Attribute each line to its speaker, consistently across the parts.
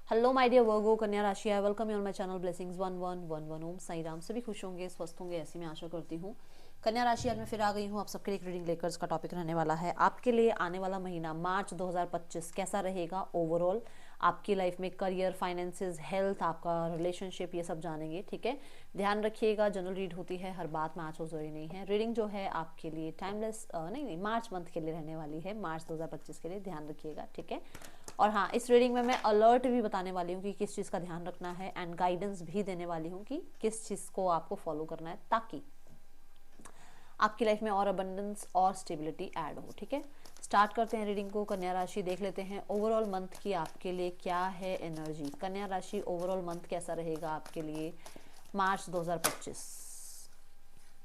Speaker 1: Hello my dear वर्गो कन्या राशि, I welcome you on my channel blessings 1111 ओम साई राम। सभी खुश होंगे, स्वस्थ होंगे, ऐसी मैं आशा करती हूँ। कन्या राशि, आज मैं फिर आ गई हूँ आप सबके लिए एक रीडिंग लेकर। इसका टॉपिक रहने वाला है आपके लिए आने वाला महीना मार्च 2025 कैसा रहेगा ओवरऑल आपकी लाइफ में। करियर, फाइनेंसेस, हेल्थ, आपका रिलेशनशिप, ये सब जानेंगे, ठीक है। ध्यान रखिएगा, जनरल रीड होती है, हर बात मैच हो जरूरी नहीं है। रीडिंग जो है आपके लिए टाइमलेस नहीं मार्च मंथ के लिए रहने वाली है, मार्च 2025 के लिए ध्यान रखिएगा, ठीक है। और हाँ, इस रीडिंग में मैं अलर्ट भी बताने वाली हूँ कि किस चीज़ का ध्यान रखना है, एंड गाइडेंस भी देने वाली हूँ कि किस चीज़ को आपको फॉलो करना है ताकि आपकी लाइफ में और अबंडेंस और स्टेबिलिटी ऐड हो, ठीक है। स्टार्ट करते हैं रीडिंग को। कन्या राशि, देख लेते हैं ओवरऑल मंथ की आपके लिए क्या है एनर्जी। कन्या राशि, ओवरऑल मंथ कैसा रहेगा आपके लिए मार्च 2025।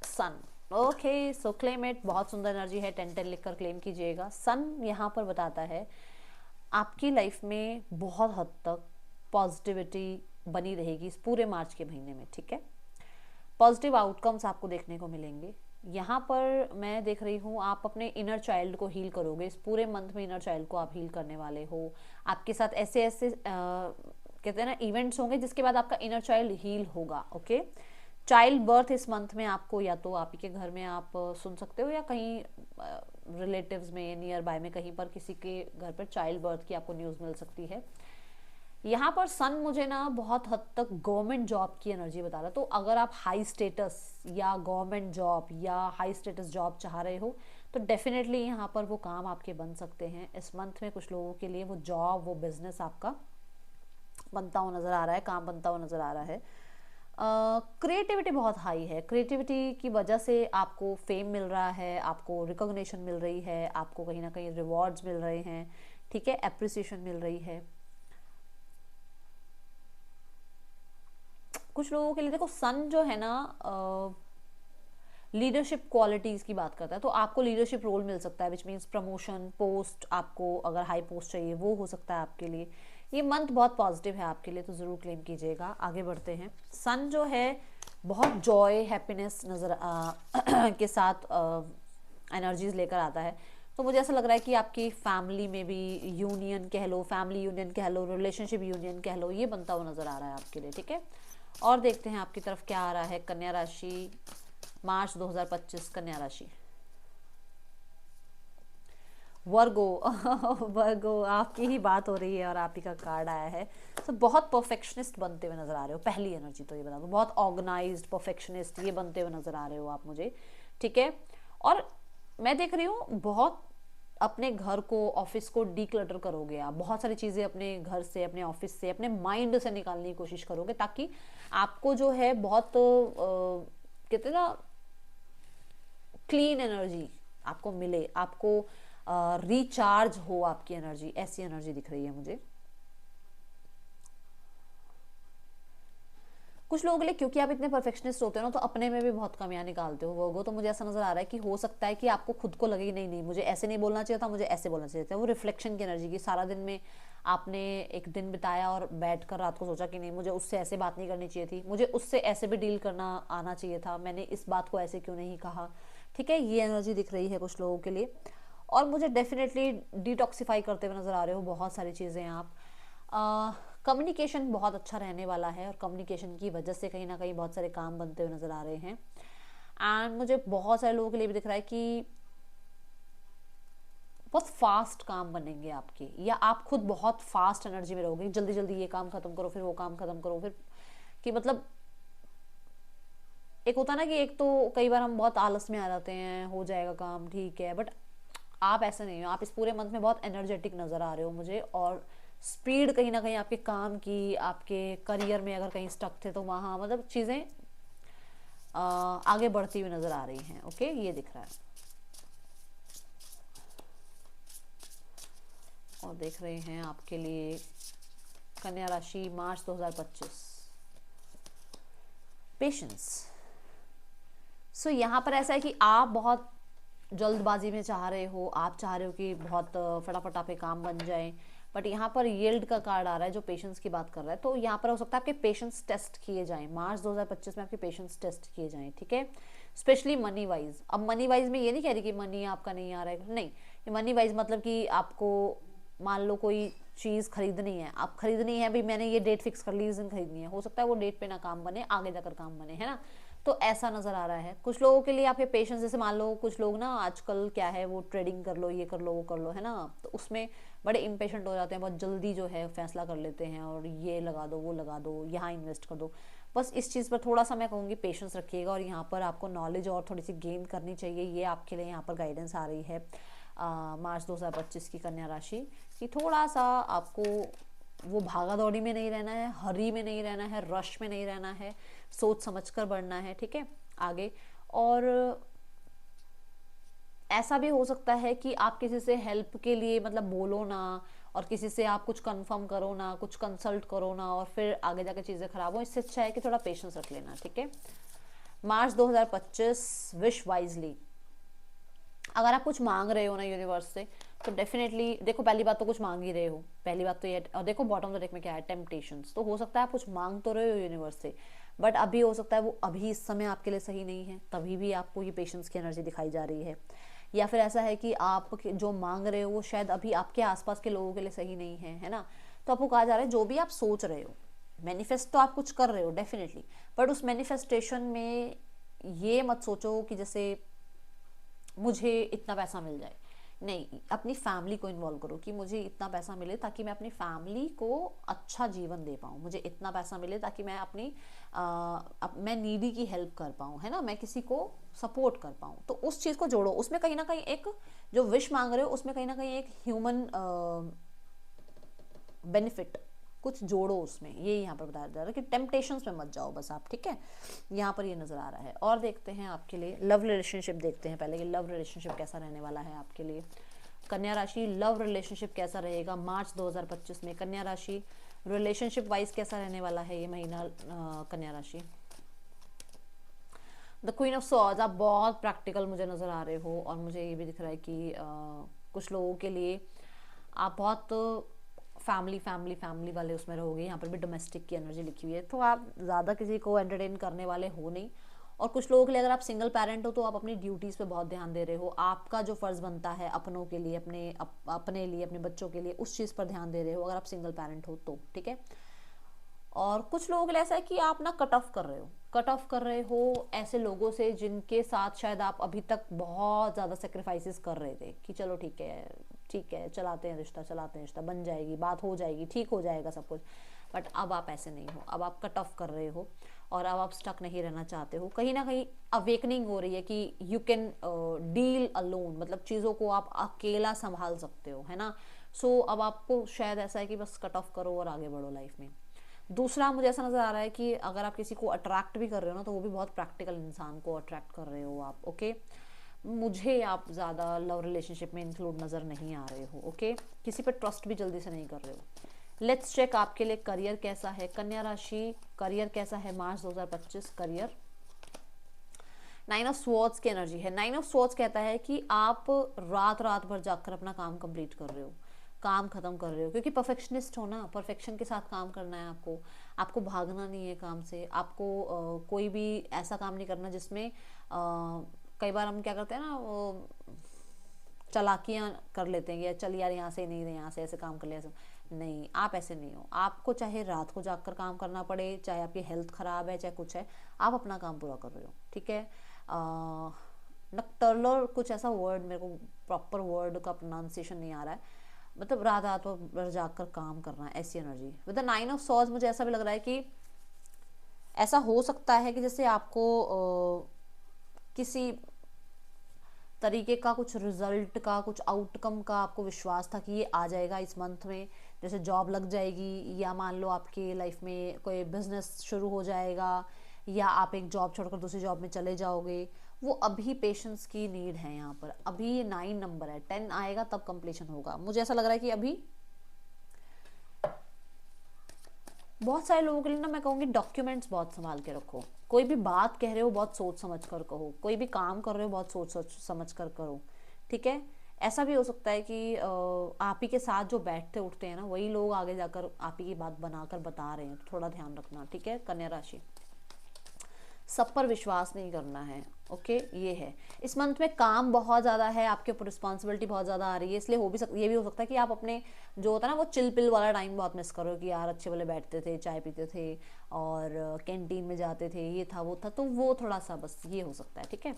Speaker 1: सन, ओके, सो क्लेम इट। बहुत सुंदर एनर्जी है, 10 10 लिखकर क्लेम कीजिएगा। सन यहाँ पर बताता है आपकी लाइफ में बहुत हद तक पॉजिटिविटी बनी रहेगी इस पूरे मार्च के महीने में, ठीक है। पॉजिटिव आउटकम्स आपको देखने को मिलेंगे। यहाँ पर मैं देख रही हूँ आप अपने इनर चाइल्ड को हील करोगे इस पूरे मंथ में। इनर चाइल्ड को आप हील करने वाले हो। आपके साथ ऐसे ऐसे कहते हैं ना इवेंट्स होंगे जिसके बाद आपका इनर चाइल्ड हील होगा, ओके। चाइल्ड बर्थ इस मंथ में आपको या तो आप ही के घर में आप सुन सकते हो या कहीं रिलेटिव्स में, नियर बाय में, कहीं पर किसी के घर पर चाइल्ड बर्थ की आपको न्यूज़ मिल सकती है। यहाँ पर सन मुझे ना बहुत हद तक गवर्नमेंट जॉब की एनर्जी बता रहा है। तो अगर आप हाई स्टेटस या गवर्नमेंट जॉब या हाई स्टेटस जॉब चाह रहे हो तो डेफिनेटली यहाँ पर वो काम आपके बन सकते हैं इस मंथ में। कुछ लोगों के लिए वो जॉब, वो बिजनेस आपका बनता हुआ नज़र आ रहा है, काम बनता हुआ नज़र आ रहा है। क्रिएटिविटी बहुत हाई है। क्रिएटिविटी की वजह से आपको फेम मिल रहा है, आपको रिकॉग्निशन मिल रही है, आपको कहीं ना कहीं रिवॉर्ड्स मिल रहे हैं, ठीक है, एप्रिसिएशन मिल रही है। कुछ लोगों के लिए देखो सन जो है ना लीडरशिप क्वालिटीज़ की बात करता है, तो आपको लीडरशिप रोल मिल सकता है, विच मीन्स प्रमोशन, पोस्ट, आपको अगर हाई पोस्ट चाहिए वो हो सकता है आपके लिए। ये मंथ बहुत पॉजिटिव है आपके लिए, तो ज़रूर क्लेम कीजिएगा। आगे बढ़ते हैं। सन जो है बहुत जॉय, हैप्पीनेस नज़र के साथ एनर्जीज लेकर आता है। तो मुझे ऐसा लग रहा है कि आपकी फैमिली में भी यूनियन कह लो, फैमिली यूनियन कह लो, रिलेशनशिप यूनियन कह लो, ये बनता हुआ नज़र आ रहा है आपके लिए, ठीक है। और देखते हैं आपकी तरफ क्या आ रहा है कन्या राशि मार्च 2025। कन्या राशि, वर्गो वर्गो, आपकी ही बात हो रही है और आप ही का कार्ड आया है। तो बहुत परफेक्शनिस्ट बनते हुए नजर आ रहे हो। पहली एनर्जी तो ये बता दो, बहुत ऑर्गेनाइज्ड परफेक्शनिस्ट ये बनते हुए नजर आ रहे हो आप मुझे, ठीक है। और मैं देख रही हूँ बहुत अपने घर को, ऑफिस को डीक्लटर करोगे आप। बहुत सारी चीज़ें अपने घर से, अपने ऑफिस से, अपने माइंड से निकालने की कोशिश करोगे ताकि आपको जो है बहुत कहते हैं ना क्लीन एनर्जी आपको मिले, आपको रिचार्ज हो आपकी एनर्जी, ऐसी एनर्जी दिख रही है मुझे कुछ लोगों के लिए। क्योंकि आप इतने परफेक्शनिस्ट होते हो ना, तो अपने में भी बहुत कमियां निकालते हो वो। तो मुझे ऐसा नजर आ रहा है कि हो सकता है कि आपको खुद को लगे नहीं नहीं मुझे ऐसे नहीं बोलना चाहिए था, मुझे ऐसे बोलना चाहिए था। वो रिफ्लेक्शन की एनर्जी की, सारा दिन में आपने एक दिन बिताया और बैठकर रात को सोचा कि नहीं मुझे उससे ऐसे बात नहीं करनी चाहिए थी, मुझे उससे ऐसे भी डील करना आना चाहिए था, मैंने इस बात को ऐसे क्यों नहीं कहा, ठीक है। ये एनर्जी दिख रही है कुछ लोगों के लिए। और मुझे डेफिनेटली डिटॉक्सिफाई करते हुए नज़र आ रहे हो बहुत सारी चीज़ें आप। कम्युनिकेशन बहुत अच्छा रहने वाला है और कम्युनिकेशन की वजह से कहीं ना कहीं बहुत सारे काम बनते हुए नज़र आ रहे हैं। एंड मुझे बहुत सारे लोगों के लिए भी दिख रहा है कि बहुत फास्ट काम बनेंगे आपके, या आप खुद बहुत फास्ट एनर्जी में रहोगे, जल्दी जल्दी ये काम खत्म करो, फिर वो काम खत्म करो, फिर कि मतलब एक होता ना कि एक तो कई बार हम बहुत आलस में आ जाते हैं, हो जाएगा काम ठीक है, बट आप ऐसे नहीं हो। आप इस पूरे मंथ में बहुत एनर्जेटिक नज़र आ रहे हो मुझे। और स्पीड कहीं ना कहीं आपके काम की, आपके करियर में अगर कहीं स्टक थे तो वहाँ मतलब चीज़ें आगे बढ़ती हुई नज़र आ रही हैं, ओके, ये दिख रहा है। और देख रहे हैं आपके लिए कन्या राशि मार्च 2025। पेशेंस। सो यहाँ पर ऐसा है कि आप बहुत जल्दबाजी में चाह रहे हो, आप चाह रहे हो कि बहुत फटाफट आपके काम बन जाए, बट यहाँ पर येल्ड का कार्ड आ रहा है जो पेशेंस की बात कर रहा है। तो यहाँ पर हो सकता है आपके पेशेंस टेस्ट किए जाएं मार्च 2025 में, आपके पेशेंस टेस्ट किए जाएं, ठीक है। Specially money wise. अब मनी वाइज में ये नहीं कह रही कि मनी आपका नहीं आ रहा है, नहीं, ये मनी वाइज मतलब कि आपको मान लो कोई चीज़ खरीदनी है, आप खरीदनी है भाई, मैंने ये डेट फिक्स कर ली, इस दिन खरीदनी है, हो सकता है वो डेट पे ना काम बने, आगे जाकर काम बने, है ना। तो ऐसा नज़र आ रहा है कुछ लोगों के लिए। आपके पेशेंस, जैसे मान लो कुछ लोग ना आजकल क्या है, वो ट्रेडिंग कर लो, ये कर लो, वो कर लो, है ना, तो उसमें बड़े इम्पेशेंट हो जाते हैं, बहुत जल्दी जो है फैसला कर लेते हैं, और ये लगा दो, वो लगा दो, यहाँ इन्वेस्ट कर दो। बस इस चीज़ पर थोड़ा सा मैं कहूँगी पेशेंस रखिएगा, और यहाँ पर आपको नॉलेज और थोड़ी सी गेन करनी चाहिए। ये आपके लिए यहाँ पर गाइडेंस आ रही है मार्च 2025 की कन्या राशि, कि थोड़ा सा आपको वो भागा दौड़ी में नहीं रहना है, हरी में नहीं रहना है, रश में नहीं रहना है, सोच समझ कर बढ़ना है, ठीक है आगे। और ऐसा भी हो सकता है कि आप किसी से हेल्प के लिए मतलब बोलो ना, और किसी से आप कुछ कंफर्म करो ना, कुछ कंसल्ट करो ना, और फिर आगे जाकर चीज़ें खराब हो। इससे अच्छा है कि थोड़ा पेशेंस रख लेना, ठीक है। मार्च 2025, विश वाइजली। अगर आप कुछ मांग रहे हो ना यूनिवर्स से, तो डेफिनेटली देखो, पहली बात तो कुछ मांग ही रहे हो, पहली बात तो ये। और देखो बॉटम ऑफ द डेक में क्या है, टेम्पटेशंस। तो हो सकता है आप कुछ मांग तो रहे हो यूनिवर्स से, बट अभी हो सकता है वो अभी इस समय आपके लिए सही नहीं है, तभी भी आपको ये पेशेंस की एनर्जी दिखाई जा रही है। या फिर ऐसा है कि आप जो मांग रहे हो वो शायद अभी आपके आसपास के लोगों के लिए सही नहीं है ना। तो आपको कहा जा रहा है जो भी आप सोच रहे हो, मैनिफेस्ट तो आप कुछ कर रहे हो डेफिनेटली, बट उस मैनिफेस्टेशन में ये मत सोचो कि जैसे मुझे इतना पैसा मिल जाए। नहीं, अपनी फैमिली को इन्वॉल्व करो कि मुझे इतना पैसा मिले ताकि मैं अपनी फैमिली को अच्छा जीवन दे पाऊँ, मुझे इतना पैसा मिले ताकि मैं मैं नीडी की हेल्प कर पाऊँ, है ना, मैं किसी को सपोर्ट कर पाऊँ। तो उस चीज़ को जोड़ो, उसमें कहीं ना कहीं एक जो विश मांग रहे हो उसमें कहीं ना कहीं एक ह्यूमन बेनिफिट कुछ जोड़ो उसमें, ये यहाँ पर बताया जा रहा है कि टेम्पटेशंस में मत जाओ बस आप, ठीक है। यहाँ पर ये नज़र आ रहा है। और देखते हैं आपके लिए लव रिलेशनशिप, देखते हैं पहले कि लव रिलेशनशिप कैसा रहने वाला है आपके लिए। कन्या राशि, लव रिलेशनशिप कैसा रहेगा मार्च 2025 में। कन्या राशि रिलेशनशिप वाइज कैसा रहने वाला है ये महीना, कन्या राशि। द क्वीन ऑफ सॉर्ड्स, आप बहुत प्रैक्टिकल मुझे नज़र आ रहे हो, और मुझे ये भी दिख रहा है कि कुछ लोगों के लिए आप बहुत फैमिली फैमिली फैमिली वाले उसमें रहोगे। यहाँ पर भी डोमेस्टिक की एनर्जी लिखी हुई है, तो आप ज़्यादा किसी को एंटरटेन करने वाले हो नहीं। और कुछ लोगों के लिए अगर आप सिंगल पेरेंट हो तो आप अपनी ड्यूटीज़ पे बहुत ध्यान दे रहे हो, आपका जो फ़र्ज़ बनता है अपनों के लिए, अपने लिए, अपने बच्चों के लिए, उस चीज़ पर ध्यान दे रहे हो अगर आप सिंगल पेरेंट हो तो, ठीक है। और कुछ लोगों के लिए ऐसा है कि आप ना कट ऑफ कर रहे हो, कट ऑफ कर रहे हो ऐसे लोगों से जिनके साथ शायद आप अभी तक बहुत ज़्यादा सेक्रीफाइसेस कर रहे थे कि चलो ठीक है, ठीक है, चलाते हैं रिश्ता, चलाते हैं रिश्ता, बन जाएगी, बात हो जाएगी, ठीक हो जाएगा सब कुछ। बट अब आप ऐसे नहीं हो, अब आप कट ऑफ कर रहे हो, और अब आप स्टक नहीं रहना चाहते हो। कहीं ना कहीं अवेकनिंग हो रही है कि यू कैन डील अलोन, मतलब चीज़ों को आप अकेला संभाल सकते हो, है ना। सो अब आपको शायद ऐसा है कि बस कट ऑफ करो और आगे बढ़ो लाइफ में। दूसरा मुझे ऐसा नज़र आ रहा है कि अगर आप किसी को अट्रैक्ट भी कर रहे हो ना, तो वो भी बहुत प्रैक्टिकल इंसान को अट्रैक्ट कर रहे हो आप, ओके। मुझे आप ज़्यादा लव रिलेशनशिप में इंक्लूड नज़र नहीं आ रहे हो, ओके। किसी पर ट्रस्ट भी जल्दी से नहीं कर रहे हो। लेट्स चेक आपके लिए करियर कैसा है कन्या राशि, करियर कैसा है मार्च 2025। करियर, 9 ऑफ स्वॉर्ड्स की एनर्जी है। 9 ऑफ स्वॉर्ड्स कहता है कि आप रात रात भर जाकर अपना काम कंप्लीट कर रहे हो, काम खत्म कर रहे हो, क्योंकि परफेक्शनिस्ट हो ना, परफेक्शन के साथ काम करना है आपको। आपको भागना नहीं है काम से, आपको कोई भी ऐसा काम नहीं करना जिसमें कई बार हम क्या करते हैं ना, वो चालाकियाँ कर लेते हैं, या चल यार यहाँ से नहीं, यहाँ से ऐसे काम कर लिया, ऐसे नहीं। आप ऐसे नहीं हो, आपको चाहे रात को जाकर काम करना पड़े, चाहे आपकी हेल्थ ख़राब है, चाहे कुछ है, आप अपना काम पूरा कर रहे हो, ठीक है। नक्टर्लर कुछ ऐसा वर्ड, मेरे को प्रॉपर वर्ड का प्रोनाउंसिएशन नहीं आ रहा है, मतलब रात रात भर जाकर काम करना है, ऐसी energy with the 9 of swords. मुझे ऐसा भी लग रहा है कि ऐसा हो सकता है कि जैसे आपको किसी तरीके का कुछ रिजल्ट का, कुछ आउटकम का आपको विश्वास था कि ये आ जाएगा इस मंथ में, जैसे जॉब लग जाएगी, या मान लो आपके लाइफ में कोई बिजनेस शुरू हो जाएगा, या आप एक जॉब छोड़कर दूसरी जॉब में चले जाओगे। वो अभी पेशेंस की नीड है यहाँ पर। अभी ये 9 नंबर है, 10 आएगा तब कंप्लीशन होगा। मुझे ऐसा लग रहा है कि अभी बहुत सारे लोगों के लिए ना मैं कहूँगी डॉक्यूमेंट्स बहुत संभाल के रखो। कोई भी बात कह रहे हो बहुत सोच समझ कर कहो, कोई भी काम कर रहे हो बहुत सोच समझ कर करो, ठीक है। ऐसा भी हो सकता है कि आप ही के साथ जो बैठते उठते हैं ना, वही लोग आगे जाकर आप ही की बात बनाकर बता रहे हैं, तो थोड़ा ध्यान रखना, ठीक है कन्या राशि। सब पर विश्वास नहीं करना है। ओके, ये है। इस मंथ में काम बहुत ज़्यादा है, आपके ऊपर रिस्पॉन्सिबिलिटी बहुत ज़्यादा आ रही है, इसलिए ये भी हो सकता है कि आप अपने जो होता है ना वो चिल पिल वाला टाइम बहुत मिस करो, कि यार अच्छे वाले बैठते थे, चाय पीते थे और कैंटीन में जाते थे, ये था वो था, तो वो थोड़ा सा बस ये हो सकता है। ठीक है,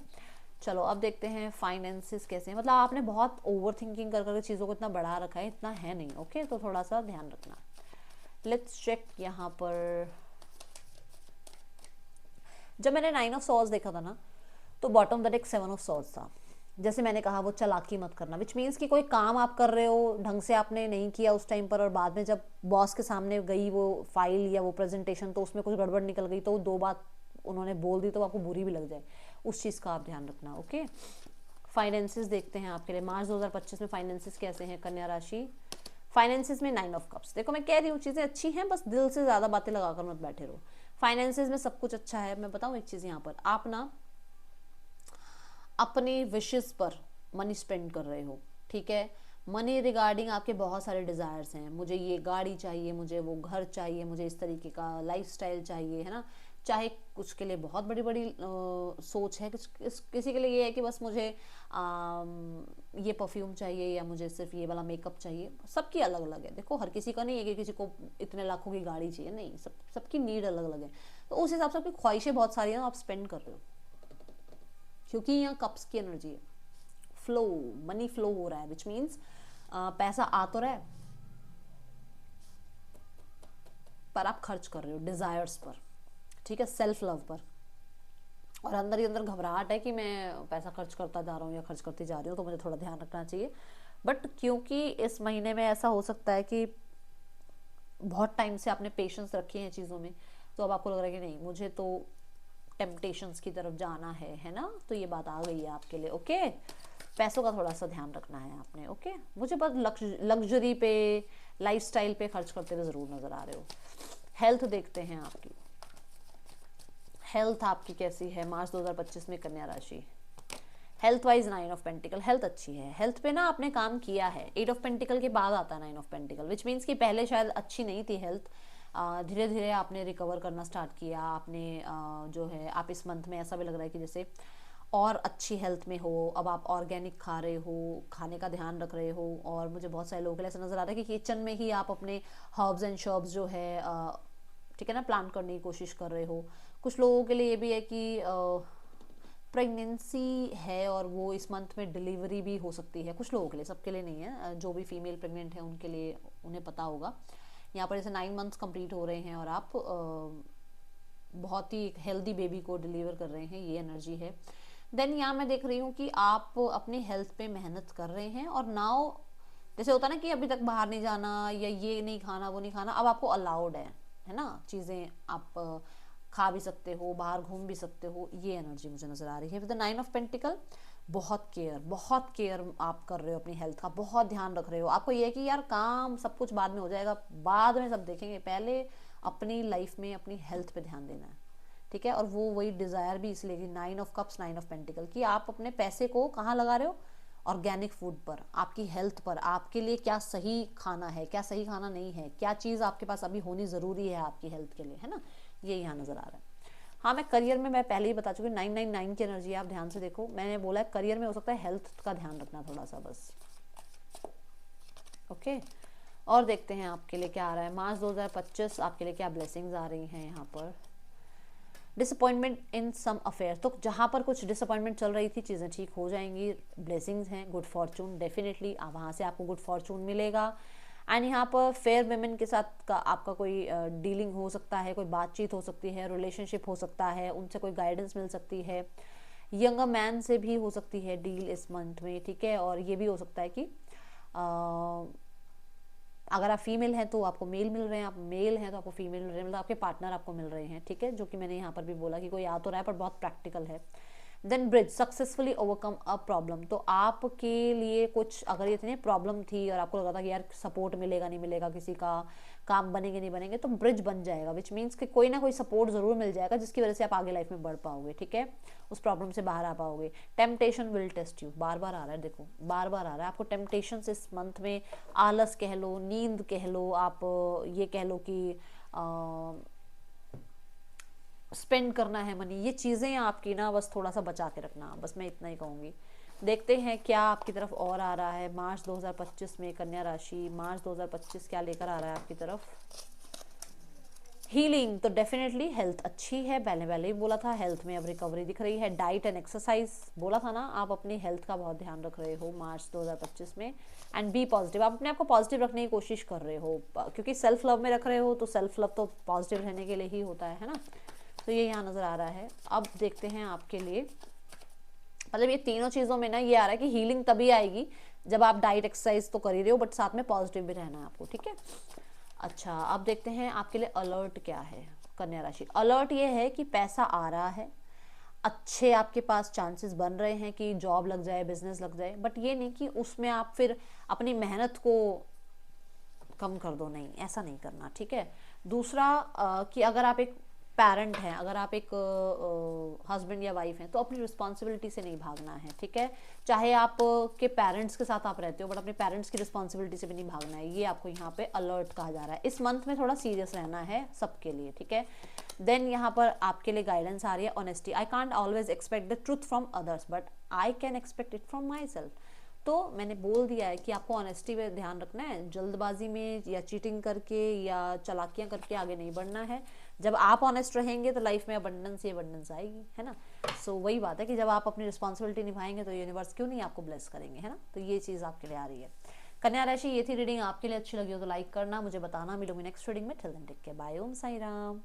Speaker 1: चलो अब देखते हैं फाइनेंसिस कैसे हैं। मतलब आपने बहुत ओवर थिंकिंग कर करके चीज़ों को इतना बढ़ा रखा है, इतना है नहीं। ओके, तो थोड़ा सा ध्यान रखना। लेट्स चेक यहाँ पर। जब मैंने 9 ऑफ सॉर्ड्स देखा था ना, तो bottom the deck 7 of swords था। जैसे मैंने कहा वो चालाकी मत करना, विच मीन्स कि कोई काम आप कर रहे हो, ढंग से आपने नहीं किया उस टाइम पर, और बाद में जब बॉस के सामने गई वो फाइल या वो प्रेजेंटेशन, तो उसमें कुछ गड़बड़ निकल गई, तो दो बात उन्होंने बोल दी तो आपको बुरी भी लग जाए, उस चीज़ का आप ध्यान रखना। ओके, फाइनेंसिस देखते हैं आपके लिए मार्च 2025 में फाइनेंसिस कैसे हैं कन्या राशि। फाइनेंसिस में 9 ऑफ कप्स, देखो मैं कह रही हूँ चीज़ें अच्छी हैं, बस दिल से ज़्यादा बातें लगाकर मत बैठे रहो। फाइनेंसिस में सब कुछ अच्छा है। मैं बताऊँ एक चीज़, यहाँ पर आप ना अपने विशेस पर मनी स्पेंड कर रहे हो। ठीक है, मनी रिगार्डिंग आपके बहुत सारे डिज़ायर्स हैं, मुझे ये गाड़ी चाहिए, मुझे वो घर चाहिए, मुझे इस तरीके का लाइफस्टाइल चाहिए, है ना। चाहे कुछ के लिए बहुत बड़ी बड़ी सोच है, किसी के लिए ये है कि बस मुझे ये परफ्यूम चाहिए, या मुझे सिर्फ ये वाला मेकअप चाहिए। सबकी अलग अलग है, देखो हर किसी का नहीं है कि किसी को इतने लाखों की गाड़ी चाहिए, नहीं, सबकी नीड अलग अलग है। तो उस हिसाब से आपकी ख्वाहिशें बहुत सारी हैं, आप स्पेंड कर रहे हो, क्योंकि यहाँ कप्स की एनर्जी है। फ्लो, मनी फ्लो हो रहा है, विच मीन्स पैसा आ तो रहा है, पर आप खर्च कर रहे हो डिजायर्स पर। ठीक है, सेल्फ लव पर, और अंदर ही अंदर घबराहट है कि मैं पैसा खर्च करता जा रहा हूँ या खर्च करती जा रही हूँ, तो मुझे थोड़ा ध्यान रखना चाहिए। बट क्योंकि इस महीने में ऐसा हो सकता है कि बहुत टाइम से आपने पेशेंस रखे हैं चीज़ों में, तो अब आपको लग रहा है कि नहीं, मुझे तो टेम्पटेशंस की तरफ जाना है ना, तो ये बात आ गई है आपके लिए। ओके, पैसों का थोड़ा सा ध्यान रखना है आपने। ओके, मुझे बस लग्जरी पे, लाइफस्टाइल पे खर्च करते हुए ज़रूर नज़र आ रहे हो। हेल्थ देखते हैं आपकी, हेल्थ आपकी कैसी है मार्च 2025 में कन्या राशि। Health wise 9 of pentacle, health अच्छी है। हेल्थ पे ना आपने काम किया है, 8 ऑफ पेंटिकल के बाद आता है 9 ऑफ पेंटिकल, विच मीन्स कि पहले शायद अच्छी नहीं थी हेल्थ, धीरे धीरे आपने रिकवर करना स्टार्ट किया। आपने जो है, आप इस मंथ में ऐसा भी लग रहा है कि जैसे और अच्छी हेल्थ में हो, अब आप ऑर्गेनिक खा रहे हो, खाने का ध्यान रख रहे हो, और मुझे बहुत सारे लोगों के लिए ऐसा नज़र आ रहा है कि किचन में ही आप अपने हर्ब्स एंड शर्ब्स जो है ठीक है ना, प्लान करने की कोशिश कर रहे हो। कुछ लोगों के लिए ये भी है कि प्रेगनेंसी है और वो इस मंथ में डिलीवरी भी हो सकती है, कुछ लोगों के लिए, सबके लिए नहीं है। जो भी फीमेल प्रेग्नेंट है उनके लिए, उन्हें पता होगा। यहाँ पर जैसे 9 मंथ्स कंप्लीट हो रहे हैं और आप बहुत ही हेल्दी बेबी को डिलीवर कर रहे हैं, ये एनर्जी है। देन यहाँ मैं देख रही हूँ कि आप अपनी हेल्थ पे मेहनत कर रहे हैं, और नाउ जैसे होता ना कि अभी तक बाहर नहीं जाना, या ये नहीं खाना, वो नहीं खाना, अब आपको अलाउड है ना, चीज़ें आप खा भी सकते हो, बाहर घूम भी सकते हो, ये एनर्जी मुझे नज़र आ रही है। विद द 9 ऑफ पेंटिकल, बहुत केयर आप कर रहे हो अपनी हेल्थ का, बहुत ध्यान रख रहे हो। आपको ये है कि यार काम सब कुछ बाद में हो जाएगा, बाद में सब देखेंगे, पहले अपनी लाइफ में अपनी हेल्थ पे ध्यान देना है। ठीक है, और वो वही डिज़ायर भी इसलिए कि 9 ऑफ कप्स 9 ऑफ पेंटिकल, कि आप अपने पैसे को कहाँ लगा रहे हो, ऑर्गेनिक फूड पर, आपकी हेल्थ पर, आपके लिए क्या सही खाना है, क्या सही खाना नहीं है, क्या चीज़ आपके पास अभी होनी ज़रूरी है आपकी हेल्थ के लिए, है ना, ये यहाँ नज़र आ रहा है। हाँ, मैं करियर में मैं पहले ही बता चुकी हूँ, 999 की एनर्जी आप ध्यान से देखो, मैंने बोला है करियर में हो सकता है हेल्थ का ध्यान रखना थोड़ा सा बस। ओके, और देखते हैं आपके लिए क्या आ रहा है मार्च 2025, आपके लिए क्या ब्लेसिंग्स आ रही हैं यहाँ पर। डिसअपॉइंटमेंट इन सम अफेयर, तो जहाँ पर कुछ डिसअपॉइंटमेंट चल रही थी, चीज़ें ठीक हो जाएंगी। ब्लेसिंग्स हैं, गुड फॉर्चून, डेफिनेटली वहाँ से आपको गुड फॉर्चून मिलेगा। एंड यहाँ पर फेयर वेमेन के साथ का आपका कोई डीलिंग हो सकता है, कोई बातचीत हो सकती है, रिलेशनशिप हो सकता है, उनसे कोई गाइडेंस मिल सकती है। यंगर मैन से भी हो सकती है डील इस मंथ में। ठीक है, और ये भी हो सकता है कि अगर आप फीमेल हैं तो आपको मेल मिल रहे हैं, आप मेल हैं तो आपको फीमेल मिल रहे हैं, मतलब आपके पार्टनर आपको मिल रहे हैं। ठीक है, जो कि मैंने यहाँ पर भी बोला कि कोई आ तो रहा है पर बहुत प्रैक्टिकल है। Then bridge, successfully overcome a problem, तो आपके लिए कुछ अगर ये इतनी प्रॉब्लम थी और आपको लगा था कि यार सपोर्ट मिलेगा नहीं मिलेगा, किसी का काम बनेंगे नहीं बनेंगे, तो ब्रिज बन जाएगा, विच मीन्स कि कोई ना कोई सपोर्ट ज़रूर मिल जाएगा जिसकी वजह से आप आगे लाइफ में बढ़ पाओगे। ठीक है, उस प्रॉब्लम से बाहर आ पाओगे। टेम्पटेशन विल टेस्ट यू, बार बार आ रहा है, देखो बार बार आ रहा है आपको टेम्पटेशन इस मंथ में। आलस कह लो, नींद कह लो, आप ये कह लो कि स्पेंड करना है मनी, ये चीज़ें आपकी ना बस थोड़ा सा बचा के रखना, बस मैं इतना ही कहूँगी। देखते हैं क्या आपकी तरफ और आ रहा है मार्च 2025 में। कन्या राशि मार्च 2025 क्या लेकर आ रहा है आपकी तरफ। हीलिंग तो डेफिनेटली हेल्थ अच्छी है, पहले पहले ही बोला था, हेल्थ में अब रिकवरी दिख रही है। डाइट एंड एक्सरसाइज बोला था ना, आप अपनी हेल्थ का बहुत ध्यान रख रहे हो मार्च 2025 में। एंड बी पॉजिटिव, आप अपने आप को पॉजिटिव रखने की कोशिश कर रहे हो, क्योंकि सेल्फ लव में रख रहे हो, तो सेल्फ लव तो पॉजिटिव रहने के लिए ही होता है ना। तो ये यहाँ नज़र आ रहा है। अब देखते हैं आपके लिए, मतलब ये तीनों चीज़ों में ना ये आ रहा है कि हीलिंग तभी आएगी जब आप डाइट एक्सरसाइज तो कर ही रहे हो, बट साथ में पॉजिटिव भी रहना है आपको, ठीक है। अच्छा, अब देखते हैं आपके लिए अलर्ट क्या है कन्या राशि। अलर्ट ये है कि पैसा आ रहा है, अच्छे आपके पास चांसेस बन रहे हैं कि जॉब लग जाए, बिजनेस लग जाए, बट ये नहीं कि उसमें आप फिर अपनी मेहनत को कम कर दो, नहीं, ऐसा नहीं करना, ठीक है। दूसरा कि अगर आप एक पेरेंट हैं, अगर आप एक हस्बैंड या वाइफ हैं, तो अपनी रिस्पॉन्सिबिलिटी से नहीं भागना है, ठीक है। चाहे आप के पेरेंट्स के साथ आप रहते हो, बट अपने पेरेंट्स की रिस्पॉन्सिबिलिटी से भी नहीं भागना है, ये आपको यहाँ पे अलर्ट कहा जा रहा है। इस मंथ में थोड़ा सीरियस रहना है सबके लिए, ठीक है। देन यहाँ पर आपके लिए गाइडेंस आ रही है honesty. I can't always expect the truth from others, but I can expect it from my self. तो मैंने बोल दिया है कि आपको ऑनेस्टी पे ध्यान रखना है, जल्दबाजी में या चीटिंग करके या चालाकियां करके आगे नहीं बढ़ना है। जब आप ऑनेस्ट रहेंगे तो लाइफ में अबंडेंस ही अबंडेंस आएगी, है ना। सो वही बात है कि जब आप अपनी रिस्पॉन्सिबिलिटी निभाएंगे तो यूनिवर्स क्यों नहीं आपको ब्लेस करेंगे, है ना। तो ये चीज़ आपके लिए आ रही है। कन्या राशि, ये थी रीडिंग। आपके लिए अच्छी लगी हो तो लाइक करना, मुझे बताना। मिलूंगी नेक्स्ट रीडिंग में। Till then take care, bye, Om Sai Ram.